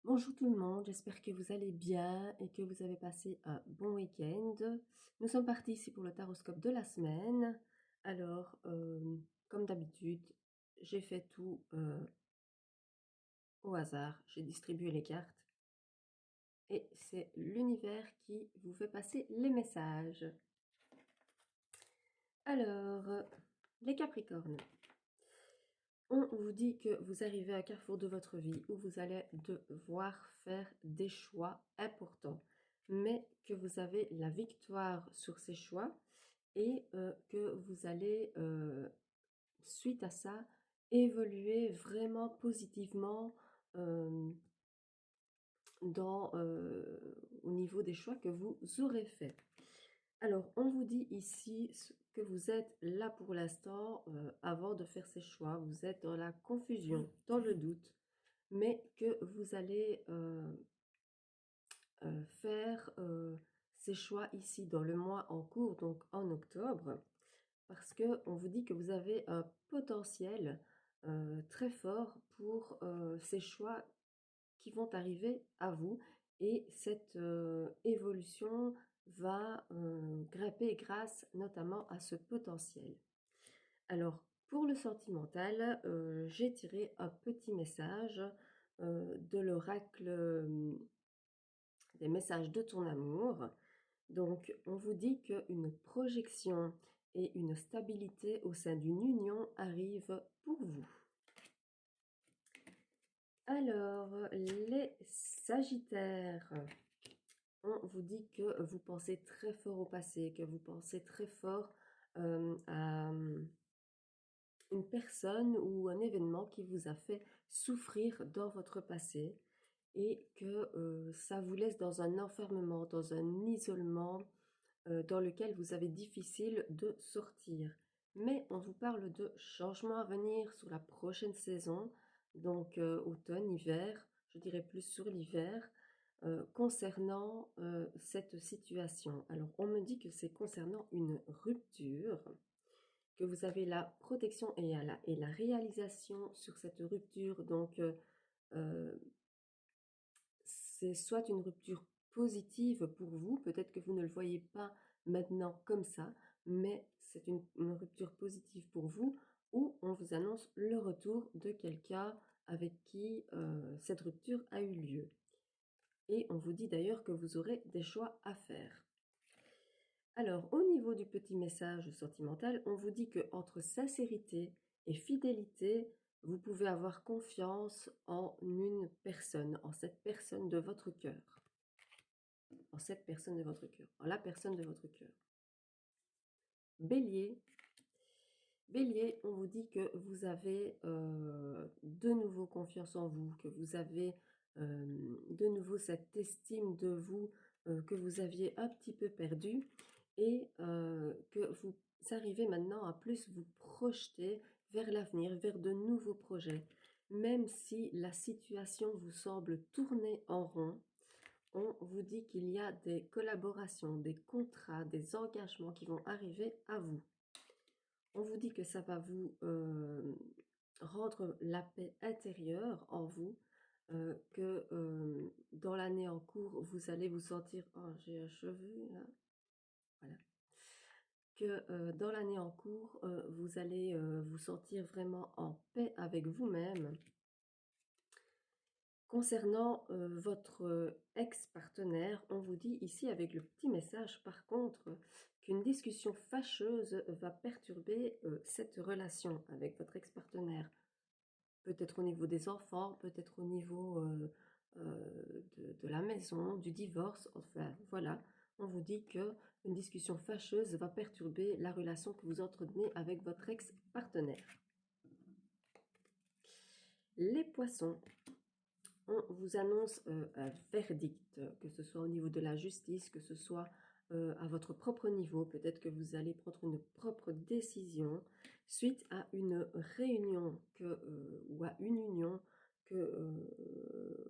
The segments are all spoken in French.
Bonjour tout le monde, j'espère que vous allez bien et que vous avez passé un bon week-end. Nous sommes partis ici pour le taroscope de la semaine. Alors, comme d'habitude, j'ai fait tout au hasard. J'ai distribué les cartes et c'est l'univers qui vous fait passer les messages. Alors, les Capricornes. On vous dit que vous arrivez à un carrefour de votre vie où vous allez devoir faire des choix importants, mais que vous avez la victoire sur ces choix et que vous allez, suite à ça, évoluer vraiment positivement euh, au niveau des choix que vous aurez faits. Alors, on vous dit ici que vous êtes là pour l'instant avant de faire ces choix. Vous êtes dans la confusion, dans le doute, mais que vous allez faire ces choix ici dans le mois en cours, donc en octobre, parce que on vous dit que vous avez un potentiel très fort pour ces choix qui vont arriver à vous et cette évolution va grimper grâce notamment à ce potentiel. Alors, pour le sentimental, j'ai tiré un petit message de l'oracle des messages de ton amour. Donc, on vous dit qu'une projection et une stabilité au sein d'une union arrivent pour vous. Alors, les Sagittaires, on vous dit que vous pensez très fort au passé, que vous pensez très fort à une personne ou un événement qui vous a fait souffrir dans votre passé et que ça vous laisse dans un enfermement, dans un isolement dans lequel vous avez difficile de sortir. Mais on vous parle de changements à venir sur la prochaine saison, donc automne, hiver, je dirais plus sur l'hiver, concernant cette situation. Alors on me dit que c'est concernant une rupture, que vous avez la protection et la réalisation sur cette rupture. Donc euh, c'est soit une rupture positive pour vous, peut-être que vous ne le voyez pas maintenant comme ça, mais c'est une rupture positive pour vous, où on vous annonce le retour de quelqu'un avec qui cette rupture a eu lieu. Et on vous dit d'ailleurs que vous aurez des choix à faire. Alors, au niveau du petit message sentimental, on vous dit que entre sincérité et fidélité, vous pouvez avoir confiance en une personne, en cette personne de votre cœur. En cette personne de votre cœur, en la personne de votre cœur. Bélier. Bélier, on vous dit que vous avez de nouveau confiance en vous, que vous avez de nouveau cette estime de vous que vous aviez un petit peu perdue et que vous arrivez maintenant à plus vous projeter vers l'avenir, vers de nouveaux projets. Même si la situation vous semble tourner en rond, on vous dit qu'il y a des collaborations, des contrats, des engagements qui vont arriver à vous. On vous dit que ça va vous rendre la paix intérieure en vous, que dans l'année en cours, vous allez vous sentir... Oh, j'ai un cheveu là. Voilà. Que dans l'année en cours, vous allez vous sentir vraiment en paix avec vous-même. Concernant votre ex-partenaire, on vous dit ici avec le petit message par contre qu'une discussion fâcheuse va perturber cette relation avec votre ex-partenaire. Peut-être au niveau des enfants, peut-être au niveau de la maison, du divorce, enfin voilà. On vous dit qu'une discussion fâcheuse va perturber la relation que vous entretenez avec votre ex-partenaire. Les poissons. On vous annonce un verdict, que ce soit au niveau de la justice, que ce soit à votre propre niveau. Peut-être que vous allez prendre une propre décision suite à une réunion ou à une union que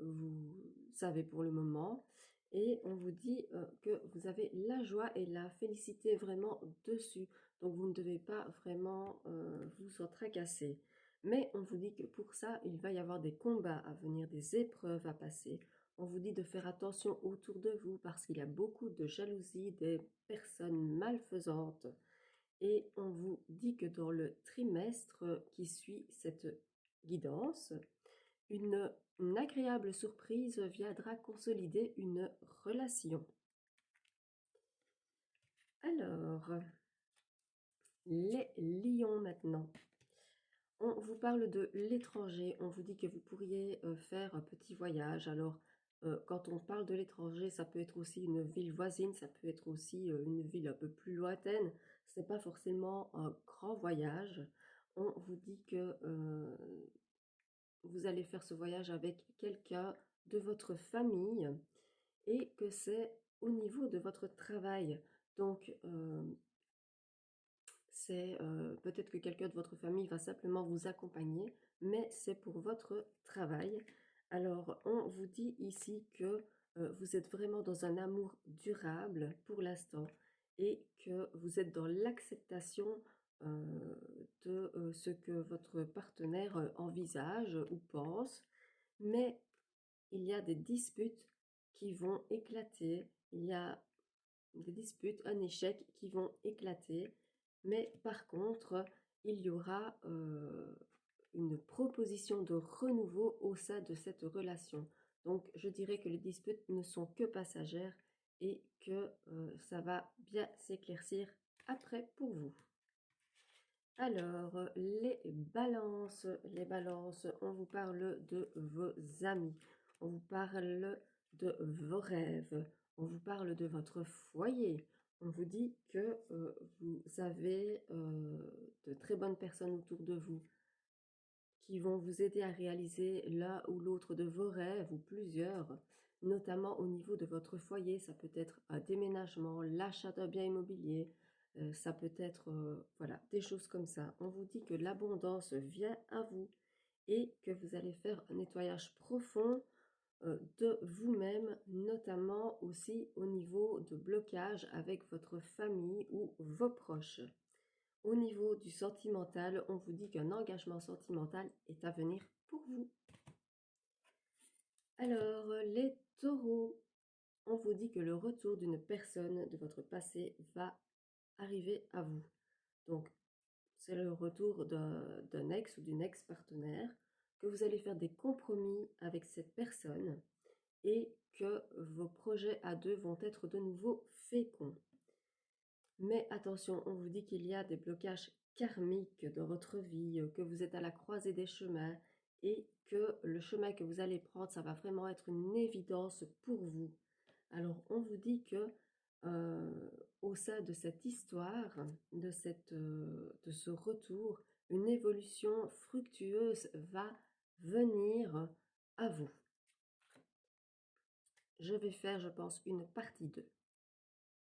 vous savez pour le moment. Et on vous dit que vous avez la joie et la félicité vraiment dessus. Donc vous ne devez pas vraiment vous en tracasser. Mais on vous dit que pour ça, il va y avoir des combats à venir, des épreuves à passer. On vous dit de faire attention autour de vous parce qu'il y a beaucoup de jalousie, des personnes malfaisantes. Et on vous dit que dans le trimestre qui suit cette guidance, une agréable surprise viendra consolider une relation. Alors, les lions maintenant. On vous parle de l'étranger, on vous dit que vous pourriez faire un petit voyage. Alors, quand on parle de l'étranger, ça peut être aussi une ville voisine, ça peut être aussi une ville un peu plus lointaine. Ce n'est pas forcément un grand voyage. On vous dit que vous allez faire ce voyage avec quelqu'un de votre famille et que c'est au niveau de votre travail. Donc, c'est peut-être que quelqu'un de votre famille va simplement vous accompagner, mais c'est pour votre travail. Alors, on vous dit ici que vous êtes vraiment dans un amour durable pour l'instant et que vous êtes dans l'acceptation de ce que votre partenaire envisage ou pense, mais il y a des disputes qui vont éclater, il y a des disputes, un échec qui vont éclater, mais par contre, il y aura une proposition de renouveau au sein de cette relation. Donc, je dirais que les disputes ne sont que passagères et que ça va bien s'éclaircir après pour vous. Alors, les balances, on vous parle de vos amis, on vous parle de vos rêves, on vous parle de votre foyer. On vous dit que vous avez de très bonnes personnes autour de vous qui vont vous aider à réaliser l'un ou l'autre de vos rêves ou plusieurs, notamment au niveau de votre foyer. Ça peut être un déménagement, l'achat d'un bien immobilier, ça peut être voilà, des choses comme ça. On vous dit que l'abondance vient à vous et que vous allez faire un nettoyage profond de vous-même, notamment aussi au niveau de blocage avec votre famille ou vos proches. Au niveau du sentimental, on vous dit qu'un engagement sentimental est à venir pour vous. Alors, les taureaux, on vous dit que le retour d'une personne de votre passé va arriver à vous. Donc, c'est le retour d'un ex ou d'une ex-partenaire, que vous allez faire des compromis avec cette personne et que vos projets à deux vont être de nouveau féconds. Mais attention, on vous dit qu'il y a des blocages karmiques dans votre vie, que vous êtes à la croisée des chemins et que le chemin que vous allez prendre, ça va vraiment être une évidence pour vous. Alors, on vous dit que au sein de cette histoire, de ce retour, une évolution fructueuse va venir à vous. Je vais faire, je pense, une partie 2.